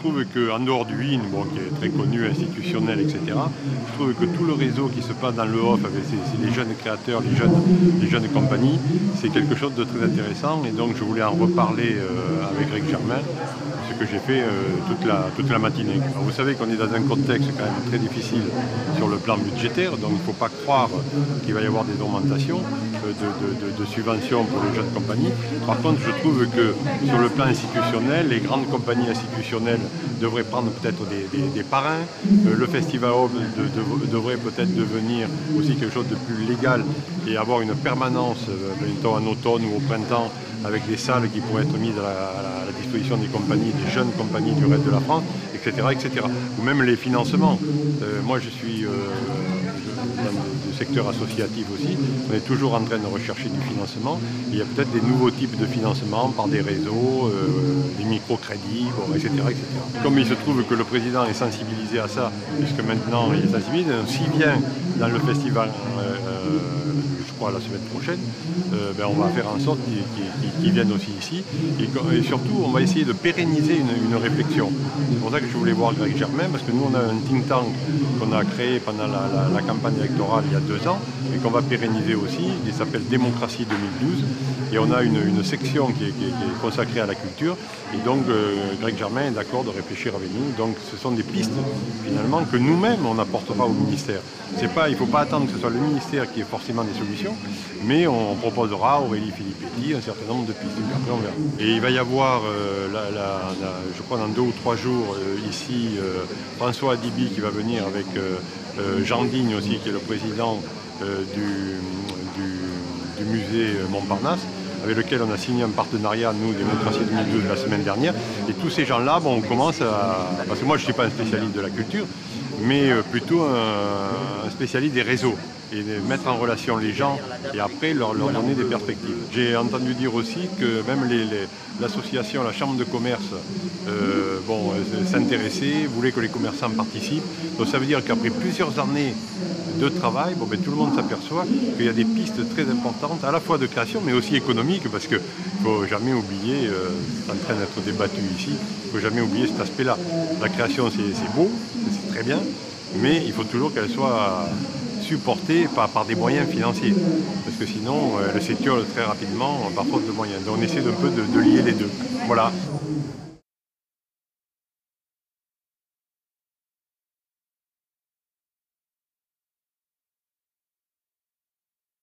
trouve qu'en dehors du WIN, bon, qui est très connu, institutionnel, etc., je trouve que tout le réseau qui se passe dans le off avec les jeunes créateurs, les jeunes compagnies, c'est quelque chose de très intéressant. Et donc je voulais en reparler avec Greg Germain, ce que j'ai fait toute la matinée. Alors, vous savez qu'on est dans un contexte quand même très difficile sur le plan budgétaire, donc il ne faut pas croire qu'il va y avoir des augmentations de subventions pour les jeunes compagnies. Par contre, je trouve que sur le plan institutionnel, les grandes compagnies institutionnelles devraient prendre peut-être des parrains. Le Festival Hall devrait peut-être devenir aussi quelque chose de plus légal et avoir une permanence, en automne ou au printemps, avec des salles qui pourraient être mises à la disposition des compagnies, des jeunes compagnies du reste de la France, etc. etc. Ou même les financements. Moi, je suis dans le secteur associatif aussi. On est toujours en train de rechercher du financement. Il y a peut-être des nouveaux types de financement par des réseaux, des microcrédits, bon, etc., etc. Comme il se trouve que le président est sensibilisé à ça, puisque maintenant il est sensibilisé, s'il vient dans le festival, je crois la semaine prochaine, on va faire en sorte qu'ils viennent aussi ici. Et surtout, on va essayer de pérenniser une réflexion. C'est pour ça que je voulais voir Greg Germain, parce que nous, on a un think tank qu'on a créé pendant la campagne électorale il y a 2 ans, et qu'on va pérenniser aussi. Il s'appelle Démocratie 2012. Et on a une section qui est consacrée à la culture. Et donc, Greg Germain est d'accord de réfléchir avec nous. Donc, ce sont des pistes, finalement, que nous-mêmes, on apportera au ministère. Il ne faut pas attendre que ce soit le ministère qui ait forcément des solutions, mais on proposera, Aurélie Filippetti, un certain nombre de pistes. Et après, on verra. Et il va y avoir, je crois, dans 2 ou 3 jours, ici, François Adibi qui va venir avec Jean Digne aussi, qui est le président du musée Montparnasse, avec lequel on a signé un partenariat, nous, Démocratie 2012, la semaine dernière. Et tous ces gens-là, bon, on commence à... Parce que moi, je ne suis pas un spécialiste de la culture, mais plutôt un spécialiste des réseaux. Et de mettre en relation les gens et après leur donner des perspectives. J'ai entendu dire aussi que même l'association, la chambre de commerce, s'intéressait, voulait que les commerçants participent. Donc ça veut dire qu'après plusieurs années de travail, tout le monde s'aperçoit qu'il y a des pistes très importantes, à la fois de création, mais aussi économique, parce qu'il ne faut jamais oublier, c'est en train d'être débattu ici, il ne faut jamais oublier cet aspect-là. La création, c'est beau, c'est très bien, mais il faut toujours qu'elle soit supportée par des moyens financiers. Parce que sinon, elle s'étiole très rapidement par faute de moyens. Donc on essaie un peu de lier les deux. Voilà.